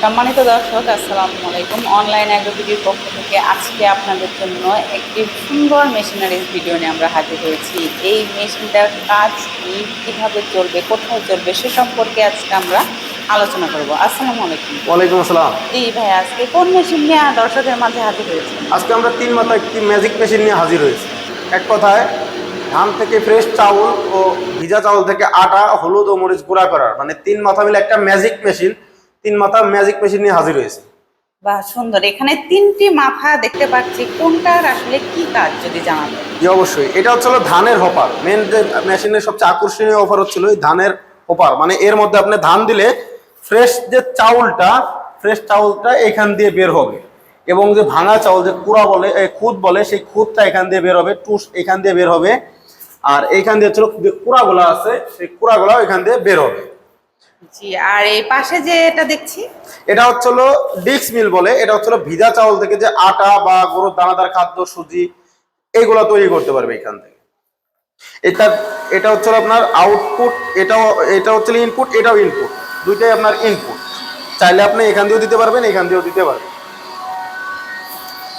সম্মানিত দর্শক, আসসালামু আলাইকুম। অনলাইন অ্যাগ্রোভিডিওর পক্ষ থেকে আজকে আপনাদের জন্য একটি সুন্দর মেশিনারিজ ভিডিও নিয়ে আমরা হাজির হয়েছি। এই মেশিনটার কাজ কি, কিভাবে চলবে, কোথায় চলবে সে সম্পর্কে আজকে আমরা আলোচনা করব। আসসালামু আলাইকুম। ওয়ালাইকুম আসসালাম। জি ভাই, আজকে কোন মেশিন নিয়ে দর্শকের মাঝে হাজির হয়েছে? আজকে আমরা 3 মাথা একটি ম্যাজিক মেশিন নিয়ে হাজির হয়েছি। এক কথায় ধান থেকে ফ্রেশ চাউল ও ভিজা চাউল থেকে আটা, হলুদ ও মরিচ গুঁড়া করার মানে 3 মাথা মিলে একটা ম্যাজিক মেশিন, 3 মাথা ম্যাজিক মেশিন নিয়ে হাজির হয়েছে। বাহ, সুন্দর। এখানে 3টি মাথা দেখতে পাচ্ছি, কোনটার আসলে কি কাজ যদি জানাবেন? জি অবশ্যই, এটা হচ্ছিল ধানের হপার। মেন যে মেশিনের সবচেয়ে আকর্ষণীয় অফার হচ্ছিল এই ধানের হপার। মানে এর মধ্যে আপনি ধান দিলে ফ্রেশ যে চাউলটা এখান দিয়ে বের হবে, এবং যে ভাঙা চাউল যে খুদ বলে সেই খুদটা এখান দিয়ে বের হবে, টুস এখান দিয়ে বের হবে, আর এইখান দিয়ে হচ্ছিল যে কুড়াগুলো আছে সেই কুড়াগুলো এখান দিয়ে বের হবে। জি, আর এই পাশে যে এটা দেখছি, এটা হচ্ছিল ডিক্স মিল বলে। এটা হচ্ছিল ভিজা চাউল থেকে যে আটা বা গরুর দানাদার খাদ্য, সুজি এইগুলো তৈরি করতে পারবে এখান থেকে। এটা হচ্ছে আপনার আউটপুট, এটা হচ্ছে ইনপুট, এটাও ইনপুট, দুইটাই আপনার ইনপুট। চাইলে আপনি এখান দিয়েও দিতে পারবেন, এখান দিয়েও দিতে পারবেন।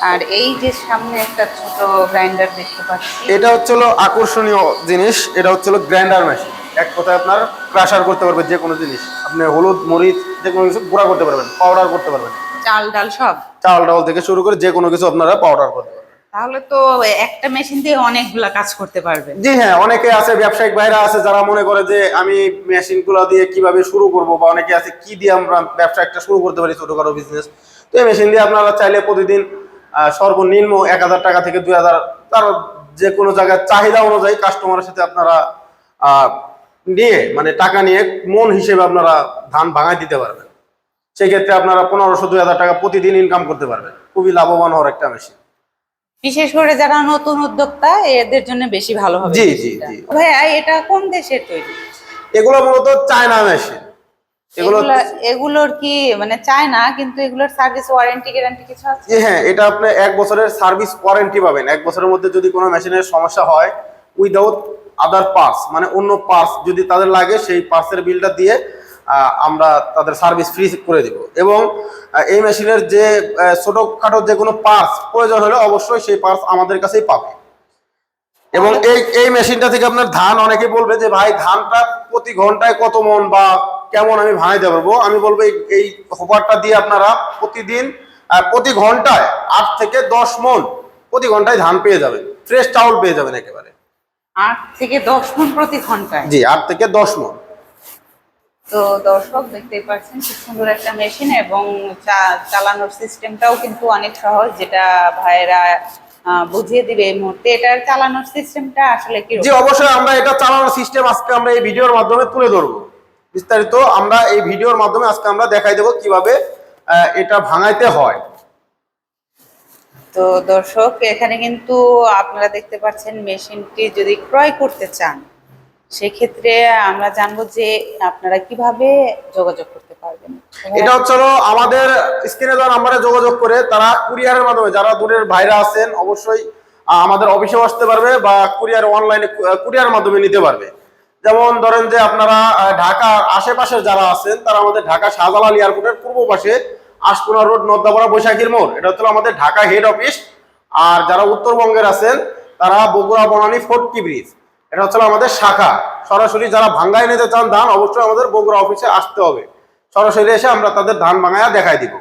আর এই যে সামনে একটা ছোট গ্রাইন্ডার দেখতে পাচ্ছি, এটা হচ্ছে আকর্ষণীয় জিনিস। এটা হচ্ছে গ্রাইন্ডার মেশিন। এক কথায় আপনার ক্রাশার করতে পারবেন যে কোনো জিনিস। আপনি হলুদ, মরিচ যে কোনো কিছু গুঁড়া করতে পারবেন, পাউডার করতে পারবেন। চাল ডাল সব, চাল ডাল থেকে শুরু করে যে কোনো কিছু আপনারা পাউডার করতে পারবেন। তাহলে তো একটা মেশিন দিয়ে অনেকগুলা কাজ করতে পারবেন। জি হ্যাঁ, অনেকে আছে, ব্যবসায়িক ভাইরা আছে যারা মনে করে যে আমি মেশিনগুলো দিয়ে কিভাবে শুরু করব, বা অনেকে আছে কি দিয়ে আমরা ব্যবসা একটা শুরু করতে পারি, ছোটখাটো বিজনেস। তো এই মেশিন দিয়ে আপনারা চাইলে প্রতিদিন সর্বনিম্ন 1000 টাকা থেকে 2000, তার যে কোনো জায়গায় চাহিদা অনুযায়ী কাস্টমারের সাথে আপনারা নিয়ে মানে টাকা নিয়ে মন হিসেবে আপনারা ধান ভাঙায় দিতে পারবেন। সেই ক্ষেত্রে আপনারা 1500-2000 টাকা প্রতিদিন ইনকাম করতে পারবেন। খুবই লাভবান হওয়ার একটা মেশিন। বিশেষ করে যারা নতুন উদ্যোক্তা, এদের জন্য বেশি ভালো হবে। জি জি জি। ভাইয়া, এটা কোন দেশের তৈরি? এগুলো মূলত চায়না মেশিন। এগুলোর কি মানে চায়না, কিন্তু এগুলোর সার্ভিস ওয়ারেন্টি গ্যারান্টি কিছু আছে? হ্যাঁ, এটা আপনি 1 বছরের সার্ভিস ওয়ারেন্টি পাবেন। 1 বছরের মধ্যে যদি কোনো মেশিনের সমস্যা হয়, উইদাউট আদার পার্টস মানে অন্য পার্টস যদি তাদের লাগে, সেই পার্টসের বিলটা দিয়ে আমরা তাদের সার্ভিস ফ্রি করে দিব। এবং এই মেশিনের যে ছোটখাটো যে কোনো পার্টস প্রয়োজন হলে অবশ্যই সেই পার্টস আমাদের কাছেই পাবে। এবং এই মেশিনটা থেকে আপনার ধান, অনেকে বলবে যে ভাই ধানটা প্রতি ঘন্টায় কত মন বা কেমন আমি ভাঙাইতে পারবো। আমি বলবো এই হোপারটা দিয়ে আপনারা প্রতিদিন প্রতি ঘন্টায় 8 থেকে 10 মন প্রতি ঘন্টায় ধান পেয়ে যাবেন, ফ্রেশ চাউল পেয়ে যাবেন একেবারে। 8 থেকে 10 মণ প্রতি ঘন্টায়? জি, 8 থেকে 10 মন। তো দর্শক, দেখতেই পাচ্ছেন খুব সুন্দর একটা মেশিন, এবং চালানোর সিস্টেমটাও কিন্তু অনেক সহজ, যেটা ভাইয়েরা বুঝিয়ে দিবে এই মুহূর্তে। এটার চালানোর সিস্টেমটা আসলে কি? জি অবশ্যই, আমরা এটা চালানোর সিস্টেম আজকে আমরা এই ভিডিওর মাধ্যমে তুলে ধরবো বিস্তারিত। আমরা এই ভিডিওর মাধ্যমে আজকে আমরা দেখাই দেবো কিভাবে এটা ভাঙাইতে হয়। তো দর্শক, এখানে কিন্তু আপনারা দেখতে পাচ্ছেন, মেশিনটি যদি ক্রয় করতে চান সেক্ষেত্রে আমরা জানবো যে আপনারা কিভাবে যোগাযোগ করতে পারবেন। এটা হচ্ছে আমাদের স্ক্রিনে দেওয়া নাম্বারে যোগাযোগ করে তারা কুরিয়ারের মাধ্যমে, যারা দূরের ভাইরা আছেন অবশ্যই আমাদের অফিসেও আসতে পারবে, বা অনলাইনে কুরিয়ারের মাধ্যমে নিতে পারবে। যেমন ধরেন যে আপনারা ঢাকার আশেপাশের যারা আছেন, তারা আমাদের ঢাকা শাহজালাল এয়ারপোর্টের পূর্ব পাশে আশপুরা রোড, নর্দাপাড়া, বৈশাখীর মোড়, এটা হচ্ছে আমাদের ঢাকা হেড অফিস। আর যারা উত্তরবঙ্গের আছেন তারা বগুড়া বনানী ফোর্টকি ব্রিজ, এটা হচ্ছে আমাদের শাখা। সরাসরি যারা ভাঙ্গায় নিতে চান ধান, অবশ্যই আমাদের বগুড়া অফিসে আসতে হবে। সরাসরি এসে আমরা তাদের ধান ভাঙায়া দেখাই দিব।